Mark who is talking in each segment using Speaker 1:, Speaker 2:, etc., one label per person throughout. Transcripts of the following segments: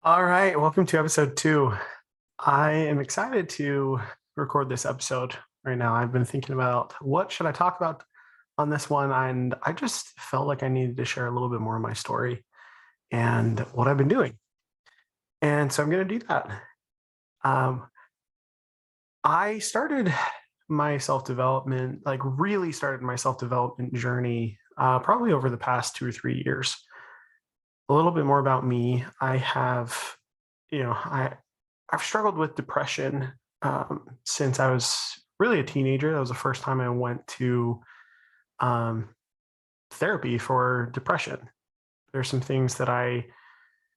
Speaker 1: All right, welcome to episode 2. I am excited to record this episode right now. I've been thinking about what should I talk about on this one, and I just felt like I needed to share a little bit more of my story and what I've been doing. And so I'm going to do that. Um, I started my self development, like really started my self development journey probably over the past 2 or 3 years. A little bit more about me. I have, you know, I've struggled with depression since I was really a teenager. That was the first time I went to um, therapy for depression. There's some things that I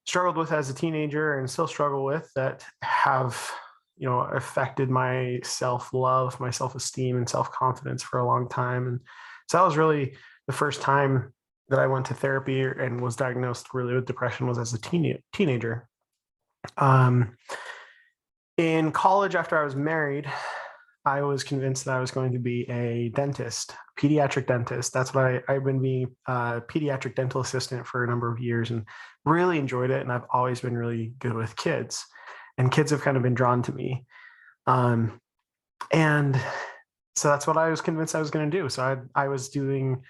Speaker 1: struggled with as a teenager and still struggle with that have, affected my self love, my self esteem, and self confidence for a long time. And so that was really the first time that I went to therapy and was diagnosed really with depression was as a teenager. Um, in college, after I was married, I was convinced that I was going to be a dentist, pediatric dentist. That's what I've been being a pediatric dental assistant for a number of years and really enjoyed it. And I've always been really good with kids, and kids have kind of been drawn to me. Um, and so that's what I was convinced I was going to do. So I was doing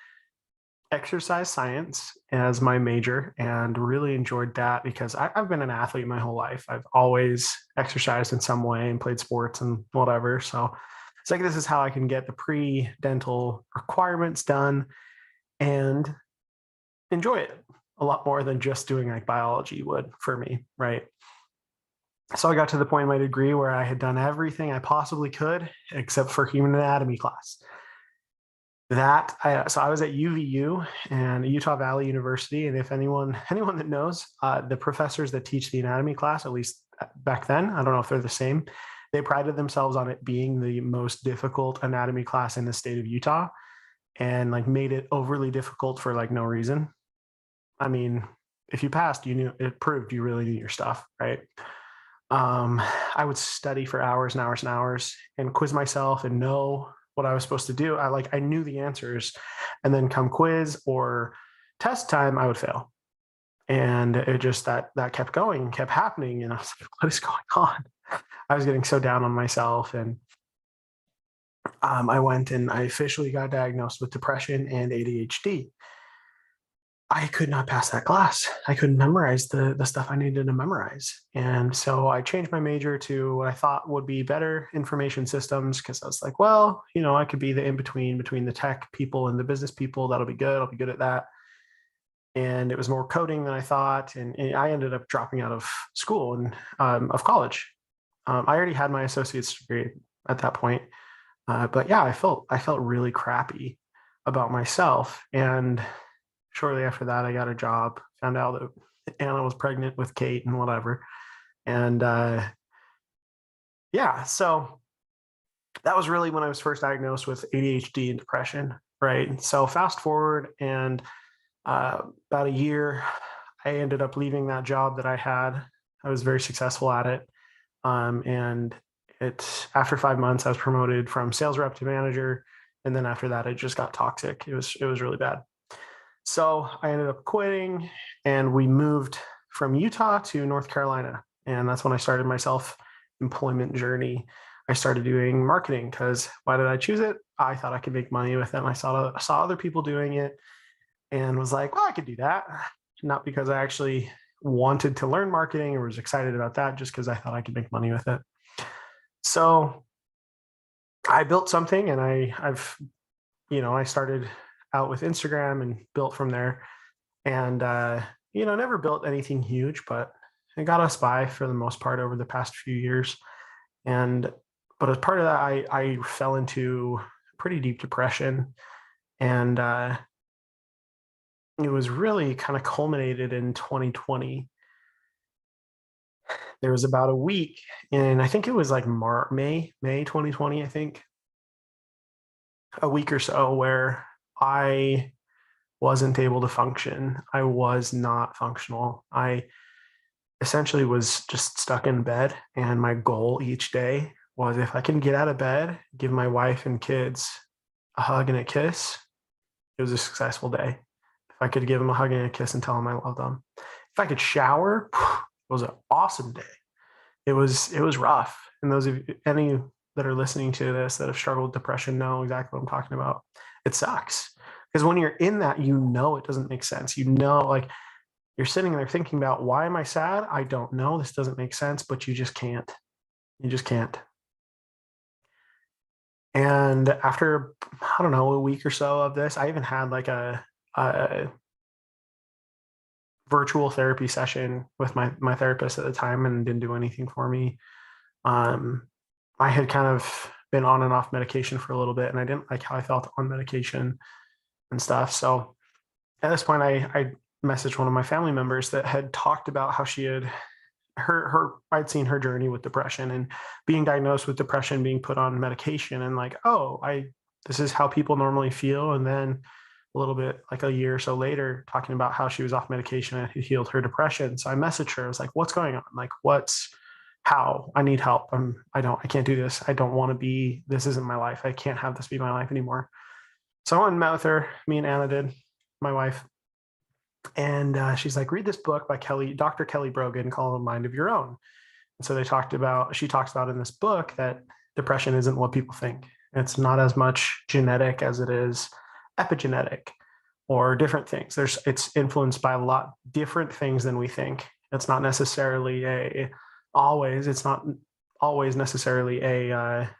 Speaker 1: exercise science as my major and really enjoyed that because I've been an athlete my whole life. I've always exercised in some way and played sports and whatever. So it's like this is how I can get the pre-dental requirements done and enjoy it a lot more than just doing like biology would for me, right? So I got to the point in my degree where I had done everything I possibly could except for human anatomy class. So I was at UVU and Utah Valley University, and if anyone that knows, the professors that teach the anatomy class, at least back then, I don't know if they're the same, they prided themselves on it being the most difficult anatomy class in the state of Utah, and like made it overly difficult for like no reason. I mean, if you passed, you knew it proved you really knew your stuff, right? I would study for hours and hours and hours and quiz myself and know what I was supposed to do. I knew the answers, and then come quiz or test time, I would fail. And it just that kept going, kept happening, and I was like, "What is going on?" I was getting so down on myself, and I went and I officially got diagnosed with depression and ADHD. I could not pass that class. I couldn't memorize the stuff I needed to memorize. And so I changed my major to what I thought would be better information systems because I was like, well, I could be the in between the tech people and the business people. That'll be good. I'll be good at that. And it was more coding than I thought. And I ended up dropping out of school and of college. I already had my associate's degree at that point. But yeah, I felt really crappy about myself. And shortly after that, I got a job, found out that Anna was pregnant with Kate and whatever. And yeah, so that was really when I was first diagnosed with ADHD and depression, right? So fast forward, and about a year, I ended up leaving that job that I had. I was very successful at it. And after 5 months, I was promoted from sales rep to manager. And then after that, it just got toxic. It was really bad. So I ended up quitting, and we moved from Utah to North Carolina. And that's when I started my self employment journey. I started doing marketing because why did I choose it? I thought I could make money with it. And I saw other people doing it and was like, well, I could do that. Not because I actually wanted to learn marketing or was excited about that, just because I thought I could make money with it. So I built something, and I started out with Instagram and built from there. And never built anything huge, but it got us by for the most part over the past few years. And but as part of that, I fell into pretty deep depression, and it was really kind of culminated in 2020. There was about a week, and I think it was like May 2020, I think, a week or so where I wasn't able to function. I was not functional. I essentially was just stuck in bed. And my goal each day was if I can get out of bed, give my wife and kids a hug and a kiss, it was a successful day. If I could give them a hug and a kiss and tell them I love them. If I could shower, was an awesome day. It was rough. And those of any that are listening to this that have struggled with depression know exactly what I'm talking about. It sucks because when you're in that, it doesn't make sense. Like you're sitting there thinking about, why am I sad? I don't know. This doesn't make sense, but you just can't. You just can't. And after, I don't know, a week or so of this, I even had like a virtual therapy session with my therapist at the time, and didn't do anything for me. Um, I had kind of been on and off medication for a little bit, and I didn't like how I felt on medication and stuff. So at this point, I messaged one of my family members that had talked about how she had I'd seen her journey with depression and being diagnosed with depression, being put on medication, and like, oh, this is how people normally feel. And then a little bit like a year or so later, talking about how she was off medication and it healed her depression. So I messaged her. I was like, what's going on? Like, how I need help. I can't do this. I don't want to be, this isn't my life. I can't have this be my life anymore. So I went and met with her. Me and Anna did, my wife. And she's like, read this book by Dr. Kelly Brogan called A Mind of Your Own. And so she talks about in this book that depression isn't what people think. It's not as much genetic as it is epigenetic or different things. It's influenced by a lot different things than we think. It's not always necessarily a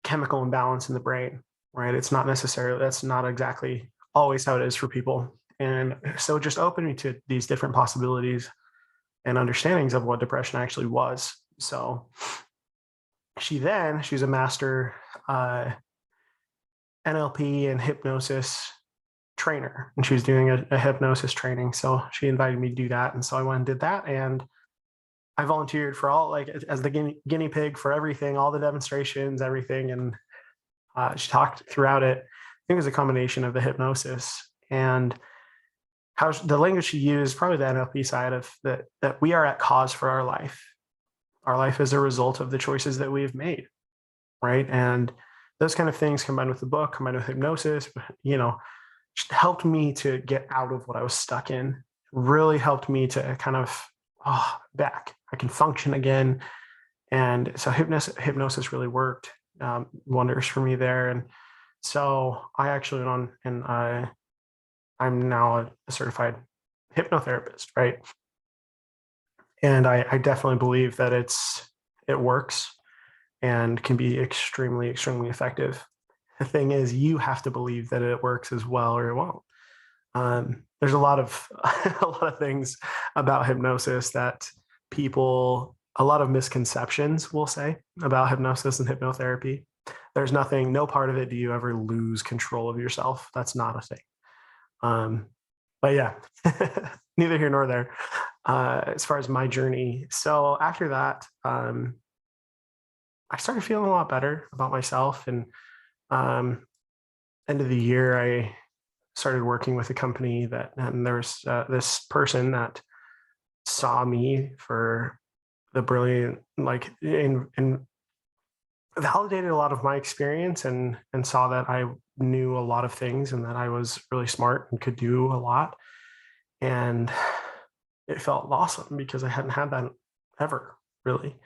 Speaker 1: chemical imbalance in the brain, right? That's not exactly always how it is for people. And so it just opened me to these different possibilities and understandings of what depression actually was. So she's a master NLP and hypnosis trainer, and she was doing a hypnosis training. So she invited me to do that. And so I went and did that. And I volunteered for as the guinea pig for everything, all the demonstrations, everything. And she talked throughout it. I think it was a combination of the hypnosis and how the language she used, probably the NLP side of that we are at cause for our life. Our life is a result of the choices that we have made, right? And those kind of things combined with the book, combined with hypnosis, just helped me to get out of what I was stuck in. Really helped me to kind of back. I can function again. And so hypnosis really worked wonders for me there. And so I actually went on, and I'm now a certified hypnotherapist, right? And I definitely believe that it works and can be extremely, extremely effective. The thing is, you have to believe that it works as well, or it won't. There's a lot of things about hypnosis that a lot of misconceptions, we'll say, about hypnosis and hypnotherapy. There's no part of it do you ever lose control of yourself. That's not a thing. But yeah, neither here nor there. As far as my journey. So after that, I started feeling a lot better about myself. And end of the year, I started working with a company and there was this person that saw me for the brilliant, and validated a lot of my experience and saw that I knew a lot of things and that I was really smart and could do a lot. And it felt awesome because I hadn't had that ever, really.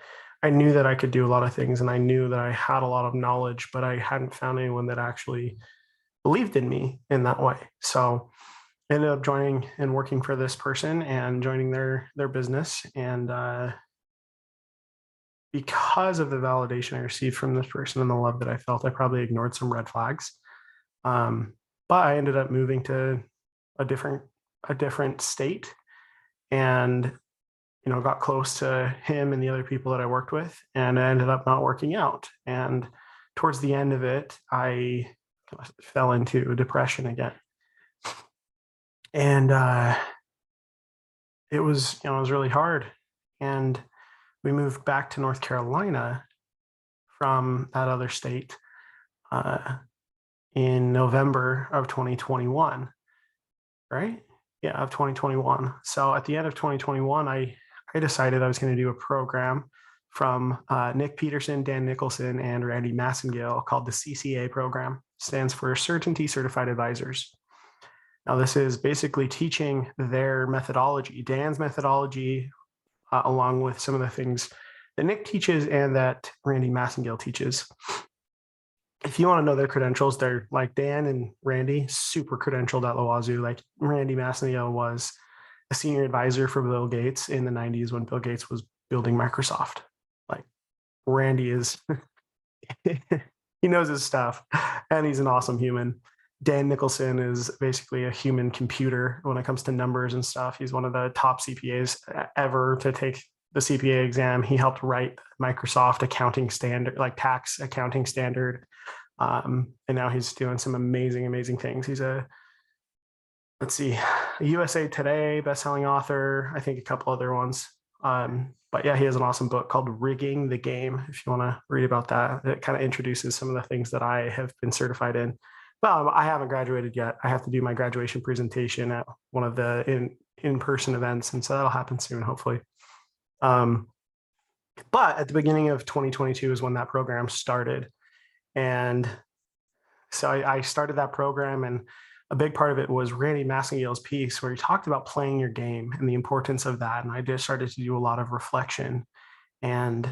Speaker 1: I knew that I could do a lot of things and I knew that I had a lot of knowledge, but I hadn't found anyone that actually believed in me in that way. So I ended up joining and working for this person and joining their business. And because of the validation I received from this person and the love that I felt, I probably ignored some red flags. But I ended up moving to a different state, and got close to him and the other people that I worked with, and it ended up not working out. And towards the end of it, I fell into depression again. And it was really hard. And we moved back to North Carolina from that other state in November of 2021, right? Yeah, of 2021. So at the end of 2021, I decided I was going to do a program from Nick Peterson, Dan Nicholson, and Randy Massengale called the CCA program. Stands for Certainty Certified Advisors. Now, this is basically teaching their methodology, Dan's methodology, along with some of the things that Nick teaches and that Randy Massengale teaches. If you want to know their credentials, they're like Dan and Randy, super credentialed at the wazoo. Like Randy Massengale was a senior advisor for Bill Gates in the 90s when Bill Gates was building Microsoft. Like Randy is, he knows his stuff and he's an awesome human. Dan Nicholson is basically a human computer when it comes to numbers and stuff. He's one of the top CPAs ever to take the CPA exam. He helped write Microsoft accounting standard, like tax accounting standard. And now he's doing some amazing things. He's a USA Today bestselling author, I think a couple other ones. But yeah, he has an awesome book called Rigging the Game. If you want to read about that, it kind of introduces some of the things that I have been certified in. Well, I haven't graduated yet. I have to do my graduation presentation at one of the in-person events, and so that'll happen soon, hopefully. But at the beginning of 2022 is when that program started. And so I started that program, and a big part of it was Randy Massengale's piece where he talked about playing your game and the importance of that. And I just started to do a lot of reflection and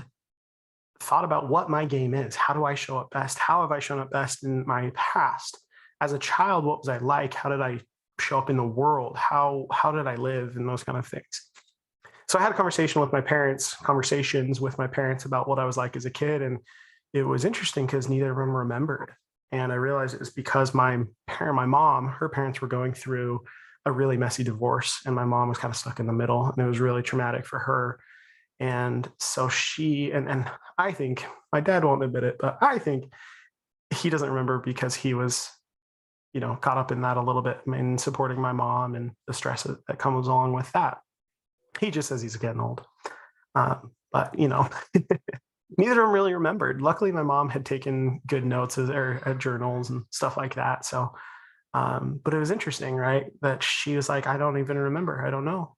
Speaker 1: thought about what my game is. How do I show up best? How have I shown up best in my past? As a child, what was I like? How did I show up in the world? How did I live? And those kind of things. So I had conversations with my parents about what I was like as a kid. And it was interesting because neither of them remembered. And I realized it was because my mom, her parents were going through a really messy divorce, and my mom was kind of stuck in the middle, and it was really traumatic for her. And so and I think my dad won't admit it, but I think he doesn't remember because he was, caught up in that a little bit in supporting my mom and the stress that comes along with that. He just says he's getting old. But neither of them really remembered. Luckily, my mom had taken good notes or journals and stuff like that. So, but it was interesting, right? That she was like, I don't even remember. I don't know.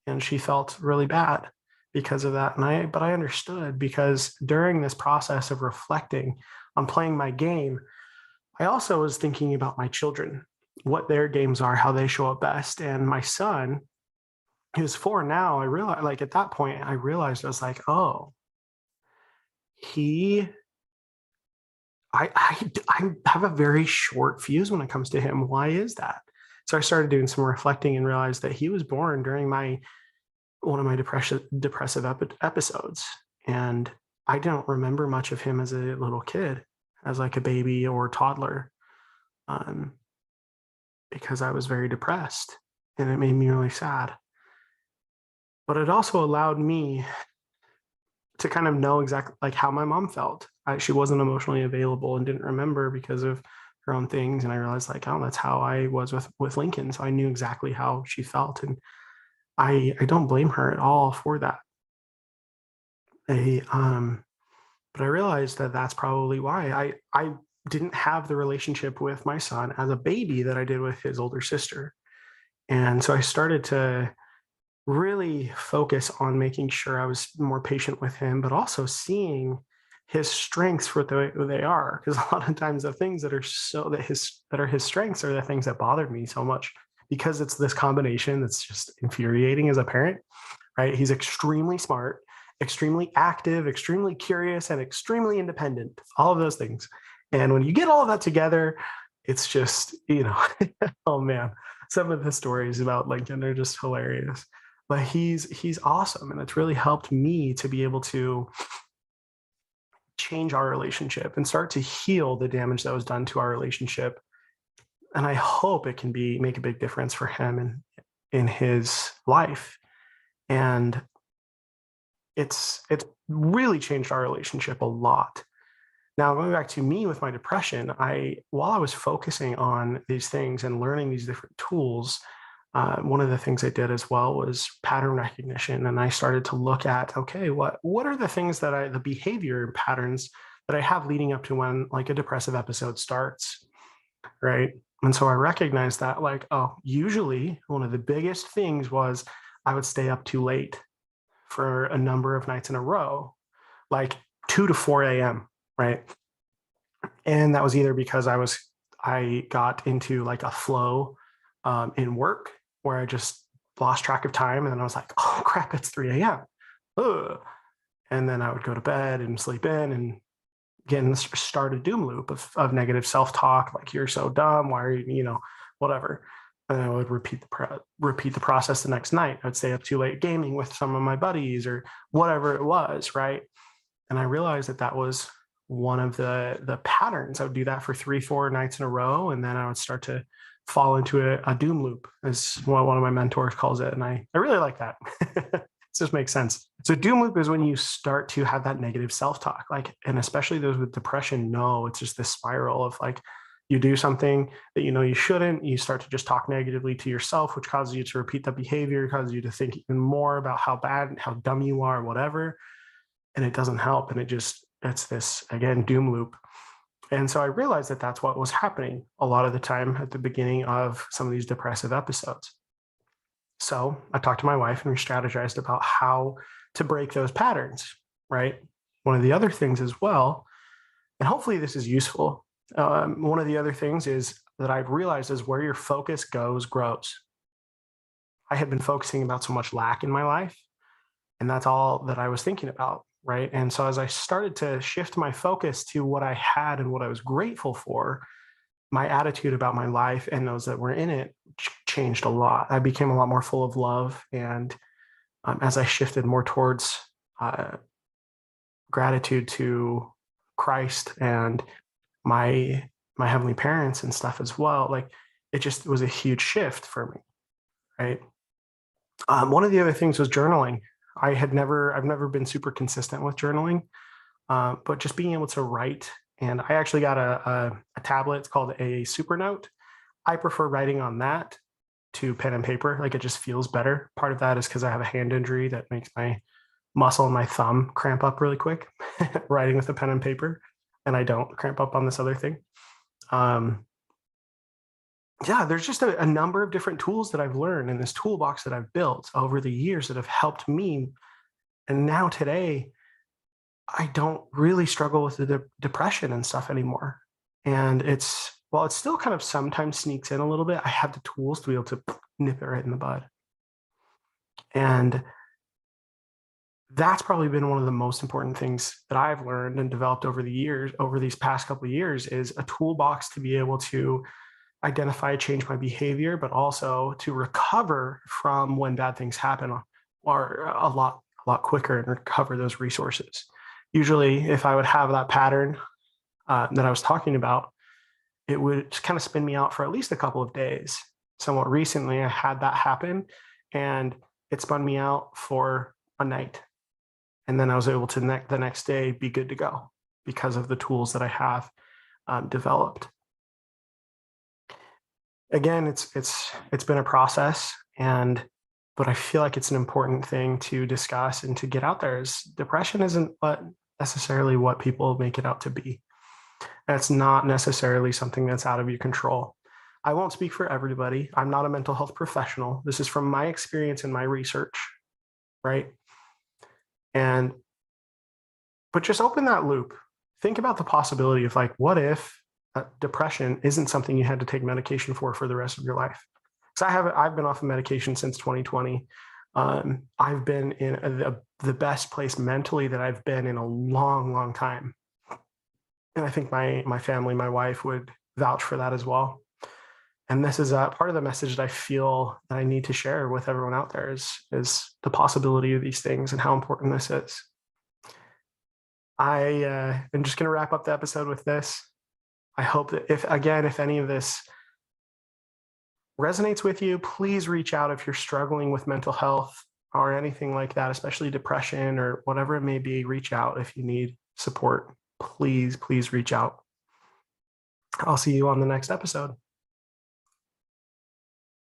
Speaker 1: And she felt really bad because of that. But I understood, because during this process of reflecting on playing my game, I also was thinking about my children, what their games are, how they show up best. And my son, who's 4 now, I realized, like at that point, I realized I was like, oh, I have a very short fuse when it comes to him. Why is that? So I started doing some reflecting and realized that he was born during one of my depressive episodes. And I don't remember much of him as a little kid, as like a baby or toddler, because I was very depressed, and it made me really sad. But it also allowed me to kind of know exactly like how my mom felt. She wasn't emotionally available and didn't remember because of her own things. And I realized like, oh, that's how I was with Lincoln. So I knew exactly how she felt. And I don't blame her at all for that. But I realized that that's probably why I didn't have the relationship with my son as a baby that I did with his older sister. And so I started to really focus on making sure I was more patient with him, but also seeing his strengths for who they are. Because a lot of times the things that are his strengths are the things that bothered me so much, because it's this combination that's just infuriating as a parent, right? He's extremely smart, extremely active, extremely curious, and extremely independent, all of those things. And when you get all of that together, it's just, oh man, some of the stories about Lincoln are just hilarious. But he's awesome, and it's really helped me to be able to change our relationship and start to heal the damage that was done to our relationship. And I hope it can make a big difference for him in his life. And it's really changed our relationship a lot. Now, going back to me with my depression, while I was focusing on these things and learning these different tools, one of the things I did as well was pattern recognition. And I started to look at, okay, what are the things the behavior patterns that I have leading up to when like a depressive episode starts, right? And so I recognized that like, oh, usually one of the biggest things was I would stay up too late for a number of nights in a row, like 2 to 4 a.m., right? And that was either because I got into like a flow in work where I just lost track of time. And then I was like, oh crap, it's 3 a.m. Ugh. And then I would go to bed and sleep in and again start a doom loop of negative self-talk, like you're so dumb, why are you, whatever. And I would repeat the process the next night. I'd stay up too late gaming with some of my buddies or whatever it was, right? And I realized that was one of the patterns. I would do that for 3-4 nights in a row, and then I would start to fall into a doom loop, as one of my mentors calls it. And I really like that. It just makes sense. So doom loop is when you start to have that negative self-talk, like, and especially those with depression know it's just this spiral of like, you do something that you shouldn't, you start to just talk negatively to yourself, which causes you to repeat that behavior, causes you to think even more about how bad and how dumb you are, whatever. And it doesn't help. And it's this, again, doom loop. And so I realized that that's what was happening a lot of the time at the beginning of some of these depressive episodes. So I talked to my wife and we strategized about how to break those patterns, right? One of the other things as well, and hopefully this is useful. One of the other things is that I've realized is where your focus goes, grows. I had been focusing about so much lack in my life, and that's all that I was thinking about, right? And so as I started to shift my focus to what I had and what I was grateful for, my attitude about my life and those that were in it changed a lot. I became a lot more full of love. And as I shifted more towards gratitude to Christ and my heavenly parents and stuff as well, like it just was a huge shift for me, right? One of the other things was journaling. I've never been super consistent with journaling, but just being able to write. And I actually got a tablet. It's called a Supernote. I prefer writing on that to pen and paper. Like it just feels better. Part of that is because I have a hand injury that makes my muscle in my thumb cramp up really quick writing with a pen and paper, and I don't cramp up on this other thing. Yeah, there's just a number of different tools that I've learned in this toolbox that I've built over the years that have helped me. And now today, I don't really struggle with the depression and stuff anymore. And it still kind of sometimes sneaks in a little bit. I have the tools to be able to nip it right in the bud. And that's probably been one of the most important things that I've learned and developed over these past couple of years, is a toolbox to be able to identify, change my behavior, but also to recover from when bad things happen, or a lot quicker, and recover those resources. Usually, if I would have that pattern that I was talking about, it would just kind of spin me out for at least a couple of days. Somewhat recently, I had that happen, and it spun me out for a night. And then I was able to the next day be good to go because of the tools that I have developed. Again, it's been a process, but I feel like it's an important thing to discuss and to get out there. Is depression isn't necessarily what people make it out to be. That's not necessarily something that's out of your control. I won't speak for everybody. I'm not a mental health professional. This is from my experience and my research, right? But just open that loop. Think about the possibility of like, what if depression isn't something you had to take medication for the rest of your life? Because I've been off of medication since 2020. I've been in the best place mentally that I've been in a long, long time. And I think my family, my wife would vouch for that as well. And this is part of the message that I feel that I need to share with everyone out there is the possibility of these things and how important this is. I am just going to wrap up the episode with this. I hope that if any of this resonates with you, please reach out if you're struggling with mental health or anything like that, especially depression or whatever it may be. Reach out if you need support. Please reach out. I'll see you on the next episode.